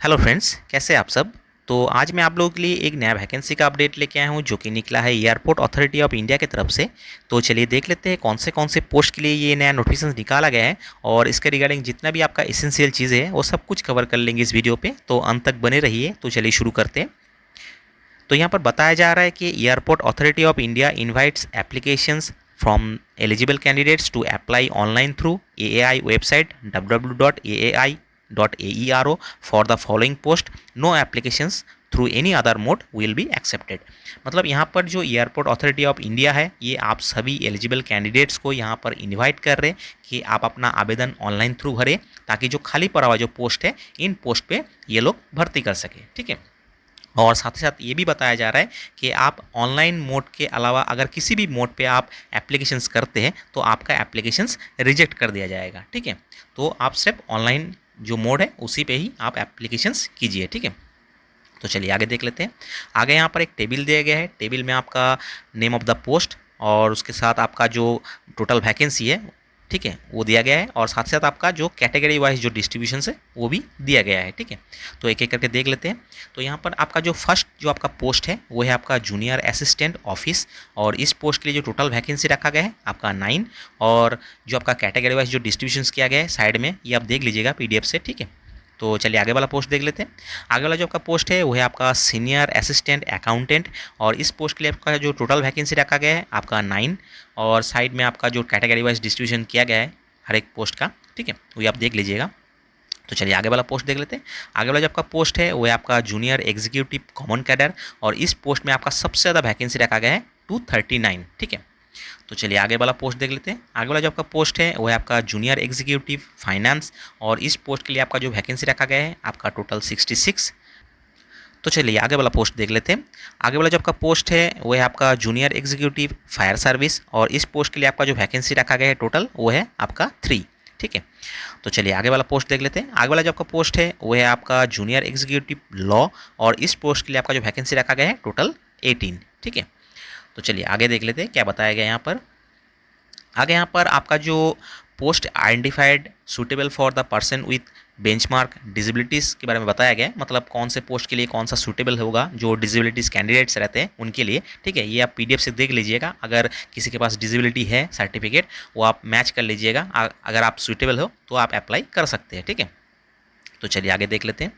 Hello friends, कैसे हैं आप सब। तो आज मैं आप लोगों के लिए एक नया वैकेंसी का अपडेट लेके आया हूं जो कि निकला है एयरपोर्ट अथॉरिटी ऑफ इंडिया की तरफ से। तो चलिए देख लेते हैं कौन से पोस्ट के लिए ये नया नोटिफिकेशन निकाला गया है और इसके रिगार्डिंग जितना भी आपका एसेंशियल चीज़ें हैं वो सब कुछ कवर कर लेंगे इस वीडियो पे। तो अंत तक बने रहिए। तो चलिए शुरू करते हैं। तो यहाँ पर बताया जा रहा है कि airport authority of India invites applications from eligible candidates to apply online through AAI website www.aai.aero for the following post. No applications through any other mode will be accepted. मतलब यहाँ पर जो एयरपोर्ट अथॉरिटी ऑफ इंडिया है ये आप सभी eligible candidates को यहाँ पर इनवाइट कर रहे हैं कि आप अपना आवेदन ऑनलाइन थ्रू भरें ताकि जो खाली पड़ा हुआ जो पोस्ट है इन पोस्ट पे ये लोग भर्ती कर सके। ठीक है। और साथ ही साथ ये भी बताया जा रहा है कि आप ऑनलाइन मोड के अलावा अगर किसी भी मोड पे आप एप्लीकेशंस करते हैं तो आपका एप्लीकेशंस रिजेक्ट कर दिया जाएगा। ठीक है। तो आप सिर्फ ऑनलाइन जो मोड है उसी पे ही आप एप्लीकेशंस कीजिए। ठीक है। तो चलिए आगे देख लेते हैं। आगे यहाँ पर एक टेबल दिया गया है। टेबल में आपका नेम ऑफ द पोस्ट और उसके साथ आपका जो टोटल वैकेंसी है, ठीक है, वो दिया गया है और साथ साथ आपका जो कैटेगरी वाइज जो डिस्ट्रीब्यूशन है वो भी दिया गया है। ठीक है। तो एक एक करके देख लेते हैं। तो यहाँ पर आपका जो फर्स्ट जो आपका पोस्ट है वो है आपका जूनियर असिस्टेंट ऑफिस और इस पोस्ट के लिए जो टोटल वैकेंसी रखा गया है आपका 9 और जो आपका कैटेगरी वाइज जो डिस्ट्रीब्यूशन किया गया है साइड में ये आप देख लीजिएगा पीडीएफ से। ठीक है। तो चलिए आगे वाला पोस्ट देख लेते हैं। आगे वाला जो आपका पोस्ट है वो है आपका सीनियर असिस्टेंट अकाउंटेंट और इस पोस्ट के लिए आपका जो टोटल वैकेंसी रखा गया है आपका 9 और साइड में आपका जो कैटेगरी वाइज डिस्ट्रीब्यूशन किया गया है हर एक पोस्ट का, ठीक है, वो आप देख लीजिएगा। तो चलिए आगे वाला पोस्ट देख लेते हैं। आगे वाला जो आपका पोस्ट है वो है आपका जूनियर एग्जीक्यूटिव कॉमन कैडर और इस पोस्ट में आपका सबसे ज़्यादा वैकेंसी रखा गया है 239। ठीक है। तो चलिए आगे वाला पोस्ट देख लेते हैं। आगे वाला जो आपका पोस्ट है वो है आपका जूनियर एग्जीक्यूटिव फाइनेंस और इस पोस्ट के लिए आपका जो वैकेंसी रखा गया है आपका टोटल 66। तो चलिए आगे वाला पोस्ट देख लेते हैं। आगे वाला जो आपका पोस्ट है वो है आपका जूनियर एग्जीक्यूटिव फायर सर्विस और इस पोस्ट के लिए आपका जो वैकेंसी रखा गया है टोटल वो है आपका 3। ठीक है। तो चलिए आगे वाला पोस्ट देख लेते हैं। आगे वाला जो आपका पोस्ट है वो है आपका जूनियर एग्जीक्यूटिव लॉ और इस पोस्ट के लिए आपका जो वैकेंसी रखा गया है टोटल 18। ठीक है। तो चलिए आगे देख लेते हैं क्या बताया गया यहाँ पर। आगे यहाँ पर आपका जो post identified suitable for the person with benchmark disabilities के बारे में बताया गया है। मतलब कौन से पोस्ट के लिए कौन सा सूटेबल होगा जो डिजिबिलिटीज़ कैंडिडेट्स रहते हैं उनके लिए। ठीक है। ये आप पीडीएफ से देख लीजिएगा। अगर किसी के पास डिजिबिलिटी है सर्टिफिकेट वो आप मैच कर लीजिएगा। अगर आप सूटेबल हो तो आप अप्लाई कर सकते हैं। ठीक है। तो चलिए आगे देख लेते हैं।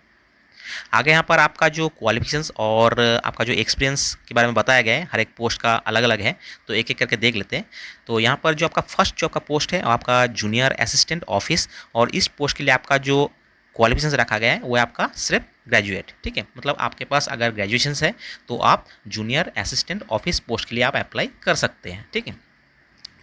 आगे यहाँ पर आपका जो क्वालिफिकेशंस और आपका जो एक्सपीरियंस के बारे में बताया गया है हर एक पोस्ट का अलग अलग है। तो एक एक करके देख लेते हैं। तो यहाँ पर जो आपका फर्स्ट जो आपका पोस्ट है आपका जूनियर असिस्टेंट ऑफिस और इस पोस्ट के लिए आपका जो क्वालिफिकेशंस रखा गया है वो है आपका सिर्फ ग्रेजुएट। ठीक है। मतलब आपके पास अगर ग्रेजुएशन है तो आप जूनियर असिस्टेंट ऑफिस पोस्ट के लिए आप अप्लाई कर सकते हैं। ठीक है।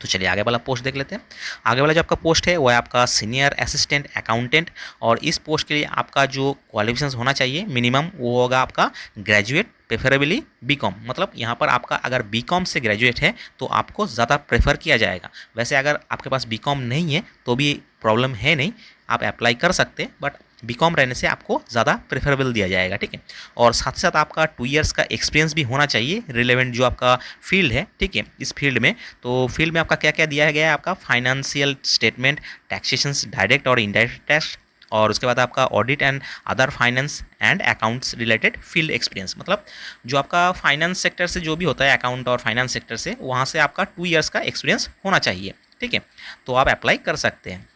तो चलिए आगे वाला पोस्ट देख लेते हैं। आगे वाला जो आपका पोस्ट है वो है आपका सीनियर असिस्टेंट अकाउंटेंट और इस पोस्ट के लिए आपका जो क्वालिफिकेशन होना चाहिए मिनिमम वो होगा आपका ग्रेजुएट प्रेफरेबली बीकॉम। मतलब यहाँ पर आपका अगर बीकॉम से ग्रेजुएट है तो आपको ज़्यादा प्रेफर किया जाएगा। वैसे अगर आपके पास बीकॉम नहीं है तो भी प्रॉब्लम है नहीं, आप अप्लाई कर सकते हैं, बट बीकॉम रहने से आपको ज़्यादा प्रेफरेबल दिया जाएगा। ठीक है। और साथ ही साथ आपका 2 इयर्स का एक्सपीरियंस भी होना चाहिए रिलेवेंट जो आपका फील्ड है। ठीक है। इस फील्ड में तो फील्ड में आपका क्या क्या दिया गया है आपका फाइनेंशियल स्टेटमेंट, टैक्सेशंस डायरेक्ट और इनडायरेक्ट टैक्स और उसके बाद आपका audit and other finance and accounts related field experience. मतलब जो आपका फाइनेंस सेक्टर से जो भी होता है अकाउंट और फाइनेंस सेक्टर से वहाँ से आपका 2 इयर्स का एक्सपीरियंस होना चाहिए। ठीक है। तो आप अप्लाई कर सकते हैं।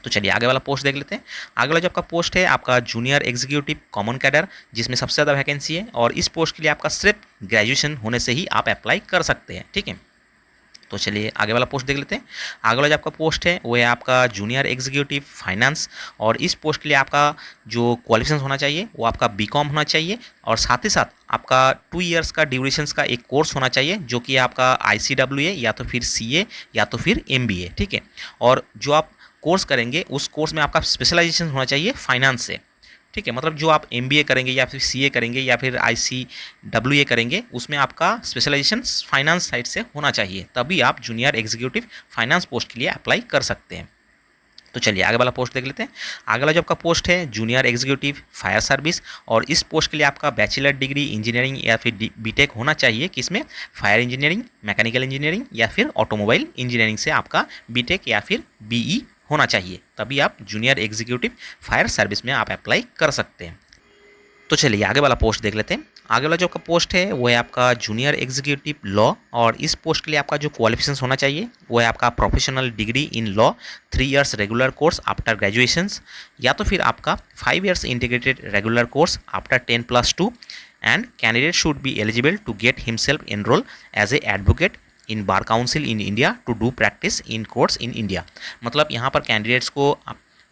तो चलिए आगे वाला पोस्ट देख लेते हैं। आगे वाला जो आपका पोस्ट है आपका जूनियर एग्जीक्यूटिव कॉमन कैडर जिसमें सबसे ज़्यादा वैकेंसी है और इस पोस्ट के लिए आपका सिर्फ ग्रेजुएशन होने से ही आप अप्लाई कर सकते हैं। ठीक है। तो चलिए आगे वाला पोस्ट देख लेते हैं। आगे वाला जो आपका पोस्ट है वो है आपका जूनियर एग्जीक्यूटिव फाइनेंस और इस पोस्ट के लिए आपका जो क्वालिफिकेशन होना चाहिए वो आपका बीकॉम होना चाहिए और साथ ही साथ आपका 2 इयर्स का ड्यूरेशंस का एक कोर्स होना चाहिए जो कि आपका ICWA या तो फिर CA या तो फिर MBA। ठीक है। और जो आप कोर्स करेंगे उस कोर्स में आपका स्पेशलाइजेशन होना चाहिए फाइनेंस से। ठीक है। मतलब जो आप MBA करेंगे या फिर CA करेंगे या फिर ICWA करेंगे उसमें आपका स्पेशलाइजेशन फाइनेंस साइड से होना चाहिए, तभी आप जूनियर एग्जीक्यूटिव फाइनेंस पोस्ट के लिए अप्लाई कर सकते हैं। तो चलिए आगे वाला पोस्ट देख लेते हैं। आगे वाला जो आपका पोस्ट है जूनियर एग्जीक्यूटिव फायर सर्विस और इस पोस्ट के लिए आपका बैचलर डिग्री इंजीनियरिंग या फिर बीटेक होना चाहिए किसमें फायर इंजीनियरिंग, मैकेनिकल इंजीनियरिंग या फिर ऑटोमोबाइल इंजीनियरिंग से आपका बीटेक या फिर BE होना चाहिए, तभी आप जूनियर एग्जीक्यूटिव फायर सर्विस में आप अप्लाई कर सकते हैं। तो चलिए आगे वाला पोस्ट देख लेते हैं। आगे वाला जो आपका पोस्ट है वो है आपका जूनियर एग्जीक्यूटिव लॉ, और इस पोस्ट के लिए आपका जो क्वालिफिकेशन होना चाहिए वो है आपका professional degree in law, 3 years regular course after graduations, या तो फिर आपका 5 years integrated regular course after 10+2, and candidate should be eligible to get himself enrol as a advocate in bar council in India to do practice in courts in India. मतलब यहाँ पर candidates को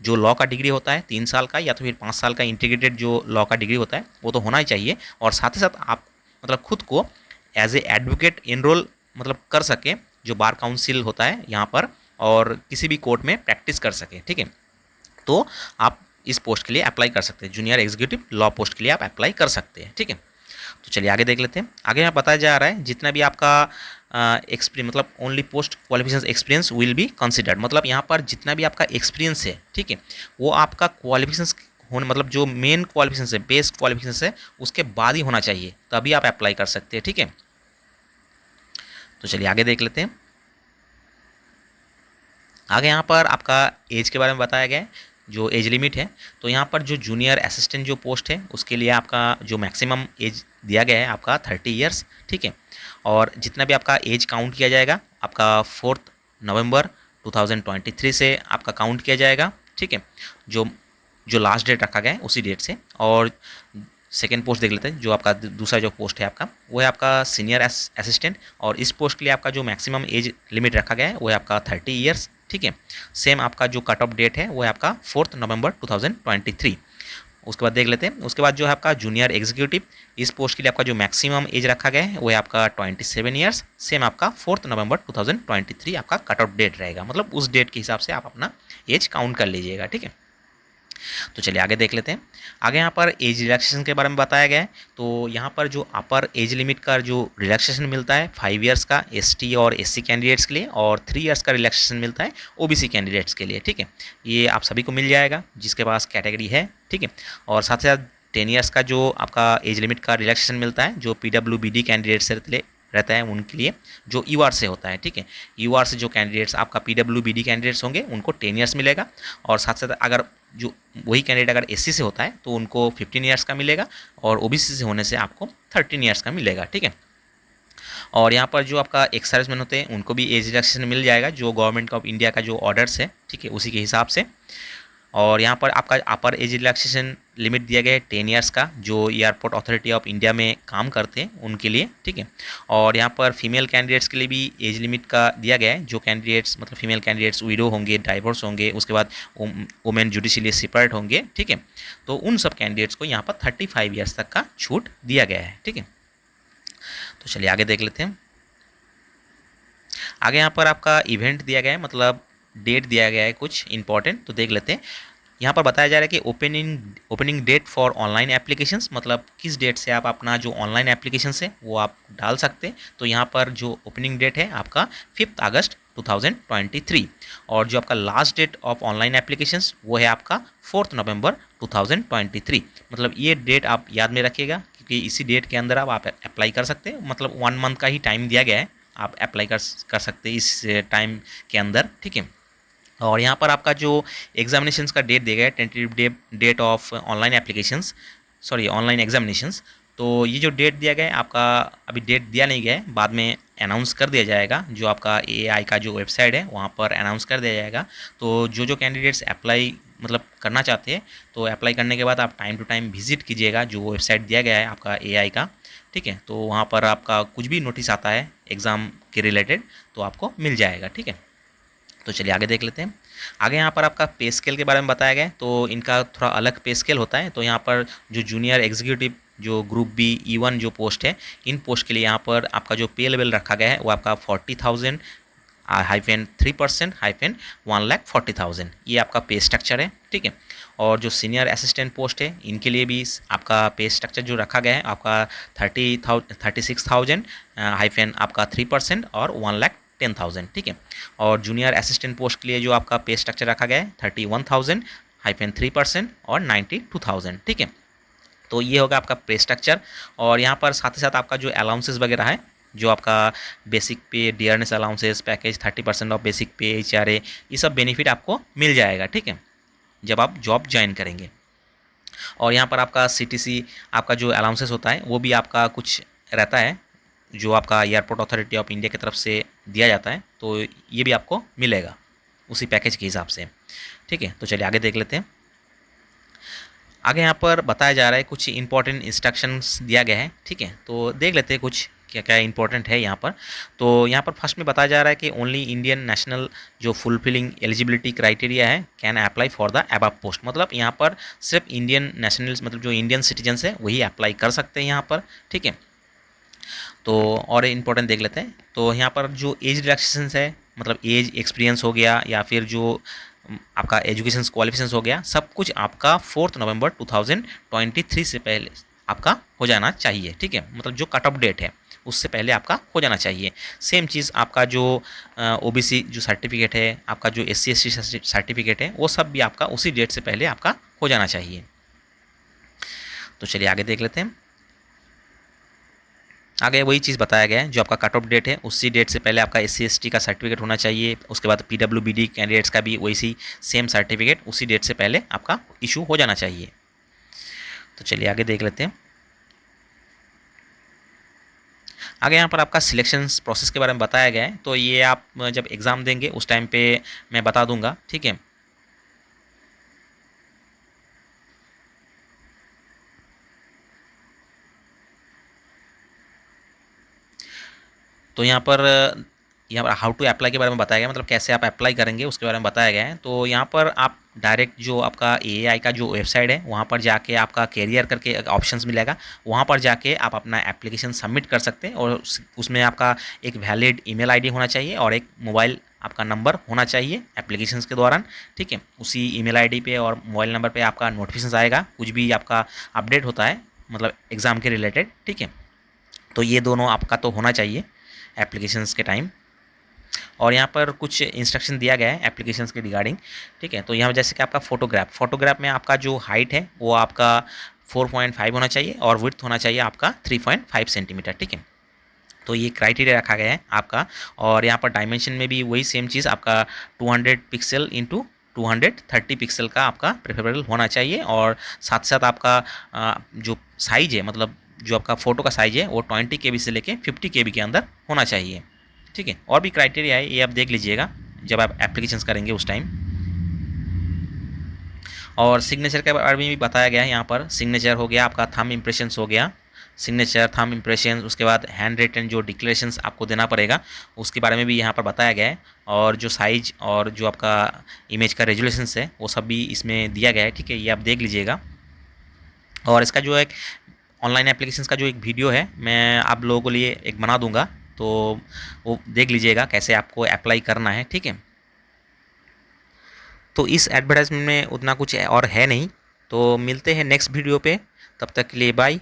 जो law का degree होता है 3 साल का या तो फिर 5 साल का इंटीग्रेटेड जो लॉ का डिग्री होता है वो तो होना ही चाहिए, और साथ ही साथ आप मतलब खुद को एज ए एडवोकेट एनरोल मतलब कर सके जो बार काउंसिल होता है यहाँ पर, और किसी भी कोर्ट में प्रैक्टिस कर सके। ठीक है, तो आप इस पोस्ट के लिए अप्लाई कर सकते हैं, जूनियर एग्जीक्यूटिव लॉ पोस्ट के लिए आप अप्लाई कर सकते हैं। ठीक है, तो चलिए आगे देख लेते हैं। आगे यहाँ बताया जा रहा है जितना भी आपका एक्सपीरियंस मतलब only post qualification experience will be considered, मतलब यहाँ पर जितना भी आपका एक्सपीरियंस है, ठीक है, वो आपका क्वालिफिकेशन होने मतलब जो मेन क्वालिफिकेशन है, बेस्ट क्वालिफिकेशन है, उसके बाद ही होना चाहिए, तभी आप अप्लाई कर सकते हैं। ठीक है, तो चलिए आगे देख लेते हैं। आगे यहाँ पर आपका एज के बारे में बताया गया है, जो एज लिमिट है, तो यहाँ पर जो जूनियर असिस्टेंट जो पोस्ट है उसके लिए आपका जो मैक्सिमम एज दिया गया है आपका 30 इयर्स। ठीक है, और जितना भी आपका एज काउंट किया जाएगा आपका 4 नवंबर 2023 से आपका काउंट किया जाएगा। ठीक है, जो जो लास्ट डेट रखा गया है उसी डेट से। और सेकेंड पोस्ट देख लेते हैं, जो आपका दूसरा जो पोस्ट है आपका वो है आपका सीनियर असिस्टेंट, और इस पोस्ट के लिए आपका जो मैक्सिमम एज लिमिट रखा गया है वो है आपका 30 इयर्स। ठीक है, सेम आपका जो कट ऑफ डेट है वो है आपका 4 नवंबर 2023। उसके बाद देख लेते हैं, उसके बाद जो है आपका जूनियर एग्जीक्यूटिव, इस पोस्ट के लिए आपका जो मैक्सिमम एज रखा गया है वो है आपका 27 इयर्स। सेम आपका 4 नवंबर 2023 आपका कट ऑफ डेट रहेगा, मतलब उस डेट के हिसाब से आप अपना एज काउंट कर लीजिएगा। ठीक है, तो चलिए आगे देख लेते हैं। आगे यहाँ पर एज रिलैक्सेशन के बारे में बताया गया है, तो यहाँ पर जो अपर एज लिमिट का जो रिलैक्सेशन मिलता है 5 इयर्स का एसटी और एससी कैंडिडेट्स के लिए, और 3 इयर्स का रिलैक्सेशन मिलता है ओबीसी कैंडिडेट्स के लिए। ठीक है, ये आप सभी को मिल जाएगा जिसके पास कैटेगरी है। ठीक है, और साथ ही साथ 10 इयर्स का जो आपका एज लिमिट का रिलैक्सेशन मिलता है जो PWBD कैंडिडेट से रहता है उनके लिए, जो यूआर से होता है। ठीक है, यूआर से जो कैंडिडेट्स आपका PWBD कैंडिडेट्स होंगे उनको 10 इयर्स मिलेगा, और साथ साथ अगर जो वही कैंडिडेट अगर एससी से होता है तो उनको 15 इयर्स का मिलेगा, और ओबीसी से होने से आपको 13 इयर्स का मिलेगा। ठीक है, और यहाँ पर जो आपका एक्स सर्विसमैन होते हैं उनको भी एज रिलैक्सेशन मिल जाएगा, जो गवर्नमेंट ऑफ इंडिया का जो ऑर्डर्स है, ठीक है, उसी के हिसाब से। और यहाँ पर आपका अपर एज रिलैक्सेशन लिमिट दिया गया है 10 इयर्स का, जो एयरपोर्ट अथॉरिटी ऑफ इंडिया में काम करते हैं उनके लिए। ठीक है, और यहाँ पर फीमेल कैंडिडेट्स के लिए भी एज लिमिट का दिया गया है, जो कैंडिडेट्स मतलब फीमेल कैंडिडेट्स विडो होंगे, डाइवोर्स होंगे, उसके बाद वुमेन जुडिशियली सेपरेट होंगे। ठीक है, तो उन सब कैंडिडेट्स को यहाँ पर 35 इयर्स तक का छूट दिया गया है। ठीक है, तो चलिए आगे देख लेते हैं। आगे यहाँ पर आपका इवेंट दिया गया है, मतलब डेट दिया गया है कुछ इंपॉर्टेंट, तो देख लेते हैं। यहाँ पर बताया जा रहा है कि opening date for online applications, मतलब किस डेट से आप अपना जो ऑनलाइन एप्लीकेशन है वो आप डाल सकते हैं। तो यहाँ पर जो ओपनिंग डेट है आपका 5 अगस्त 2023, और जो आपका last date of online applications वो है आपका 4 नवंबर 2023। मतलब ये डेट आप याद में रखिएगा, क्योंकि इसी डेट के अंदर आप अप्लाई कर सकते हैं, मतलब 1 मंथ का ही टाइम दिया गया है, आप अप्लाई कर सकते हैं इस टाइम के अंदर। ठीक है, और यहाँ पर आपका जो एग्जामिनेशंस का डेट दिया गया है, tentative date of online applications, sorry online examinations, तो ये जो डेट दिया गया है आपका अभी डेट दिया नहीं गया है, बाद में अनाउंस कर दिया जाएगा, जो आपका एआई का जो वेबसाइट है वहाँ पर अनाउंस कर दिया जाएगा। तो जो कैंडिडेट्स अप्लाई मतलब करना चाहते हैं तो अप्लाई करने के बाद आप टाइम टू टाइम विजिट कीजिएगा जो वेबसाइट दिया गया है आपका एआई का। ठीक है, तो वहाँ पर आपका कुछ भी नोटिस आता है एग्ज़ाम के रिलेटेड तो आपको मिल जाएगा। ठीक है, तो चलिए आगे देख लेते हैं। आगे यहाँ पर आपका पे स्केल के बारे में बताया गया है, तो इनका थोड़ा अलग पे स्केल होता है। तो यहाँ पर जो जूनियर एग्जीक्यूटिव जो ग्रुप बी E1 जो पोस्ट है, इन पोस्ट के लिए यहाँ पर आपका जो पे लेवल रखा गया है वो आपका 40,000 -3% -1,40,000, ये आपका पे स्ट्रक्चर है। ठीक है, और जो सीनियर असिस्टेंट पोस्ट है इनके लिए भी आपका पे स्ट्रक्चर जो रखा गया है आपका 36,000 आपका 3% और 1,10,000। ठीक है, और जूनियर असिस्टेंट पोस्ट के लिए जो आपका पे स्ट्रक्चर रखा गया है 31,000 -3% और 92,000। ठीक है, तो ये होगा आपका पे स्ट्रक्चर। और यहाँ पर साथ ही साथ आपका जो अलाउंसेस वगैरह है जो आपका बेसिक पे, dearness allowances package, 30% of basic पे, HRA, ये सब बेनिफिट आपको मिल जाएगा, ठीक है, जब आप जॉब ज्वाइन करेंगे। और यहाँ पर आपका CTC आपका जो अलाउंसेस होता है वो भी आपका कुछ रहता है, जो आपका एयरपोर्ट अथॉरिटी ऑफ इंडिया की तरफ से दिया जाता है, तो ये भी आपको मिलेगा उसी पैकेज के हिसाब से, ठीक है। तो चलिए आगे देख लेते हैं। आगे यहाँ पर बताया जा रहा है, कुछ इंपॉर्टेंट इंस्ट्रक्शंस दिया गया है, ठीक है। तो देख लेते हैं कुछ क्या क्या इंपॉर्टेंट है यहाँ पर। तो यहाँ पर फर्स्ट में बताया जा रहा है कि ओनली इंडियन नेशनल जो फुलफिलिंग एलिजिबिलिटी क्राइटेरिया है can apply for the above post. मतलब यहाँ पर सिर्फ इंडियन नेशनल्स, मतलब जो इंडियन सिटीजन्स है वही अप्लाई कर सकते हैं यहाँ पर, ठीक है। तो और इंपॉर्टेंट देख लेते हैं। तो यहाँ पर जो एज रिलैक्सेशन है, मतलब एज, एक्सपीरियंस हो गया, या फिर जो आपका एजुकेशन क्वालिफिकेशन हो गया, सब कुछ आपका 4 नवंबर 2023 से पहले आपका हो जाना चाहिए, ठीक है। मतलब जो कट ऑफ डेट है उससे पहले आपका हो जाना चाहिए। सेम चीज़ आपका जो OBC जो सर्टिफिकेट है, आपका जो SC/ST सर्टिफिकेट है, वो सब भी आपका उसी डेट से पहले आपका हो जाना चाहिए। तो चलिए आगे देख लेते हैं। आगे वही चीज़ बताया गया है, जो आपका कट ऑफ डेट है उसी डेट से पहले आपका SC/ST का सर्टिफिकेट होना चाहिए। उसके बाद PWBD कैंडिडेट्स का भी वैसी सेम सर्टिफिकेट उसी डेट से पहले आपका इशू हो जाना चाहिए। तो चलिए आगे देख लेते हैं। आगे यहाँ पर आपका सिलेक्शन प्रोसेस के बारे में बताया गया है, तो ये आप जब एग्ज़ाम देंगे उस टाइम पे मैं बता दूंगा, ठीक है। तो यहाँ पर हाउ टू अप्लाई के बारे में बताया गया, मतलब कैसे आप अप्लाई करेंगे उसके बारे में बताया गया है। तो यहाँ पर आप डायरेक्ट जो आपका AAI का जो वेबसाइट है वहाँ पर जाके आपका कैरियर करके ऑप्शंस मिलेगा, वहाँ पर जाके आप अपना एप्लीकेशन सबमिट कर सकते हैं। और उसमें आपका एक वैलिड ईमेल आईडी होना चाहिए और एक मोबाइल आपका नंबर होना चाहिए एप्लीकेशंस के दौरान, ठीक है। उसी ईमेल आईडी पे और मोबाइल नंबर पे आपका नोटिफिकेशन आएगा, कुछ भी आपका अपडेट होता है मतलब एग्ज़ाम के रिलेटेड, ठीक है। तो ये दोनों आपका तो होना चाहिए एप्लीकेशंस के टाइम। और यहाँ पर कुछ इंस्ट्रक्शन दिया गया है एप्लीकेशंस के रिगार्डिंग, ठीक है। तो यहाँ जैसे कि आपका फोटोग्राफ में आपका जो हाइट है वो आपका 4.5 होना चाहिए और विड्थ होना चाहिए आपका 3.5 सेंटीमीटर, ठीक है। तो ये क्राइटेरिया रखा गया है आपका। और यहाँ पर डायमेंशन में भी वही सेम चीज़, आपका 200 पिक्सल इंटू 230 पिक्सल का आपका प्रेफरेबल होना चाहिए। और साथ साथ आपका जो साइज़ है, मतलब जो आपका फ़ोटो का साइज़ है वो 20 KB से लेके 50 KB के अंदर होना चाहिए, ठीक है। और भी क्राइटेरिया है, ये आप देख लीजिएगा जब आप एप्लीकेशंस करेंगे उस टाइम। और सिग्नेचर के बारे में भी बताया गया है। यहाँ पर सिग्नेचर हो गया, आपका थंब इम्प्रेशंस हो गया, सिग्नेचर, थंब इम्प्रेशन, उसके बाद हैंड रिटन जो डिक्लेरेशंस आपको देना पड़ेगा उसके बारे में भी यहाँ पर बताया गया है। और जो साइज और जो आपका इमेज का रेजुलेशंस है वो सब भी इसमें दिया गया है, ठीक है। ये आप देख लीजिएगा। और इसका जो एक ऑनलाइन एप्लीकेशंस का जो एक वीडियो है मैं आप लोगों के लिए एक बना दूंगा, तो वो देख लीजिएगा कैसे आपको अप्लाई करना है, ठीक है। तो इस एडवर्टाइजमेंट में उतना कुछ और है नहीं, तो मिलते हैं नेक्स्ट वीडियो पे, तब तक के लिए बाय।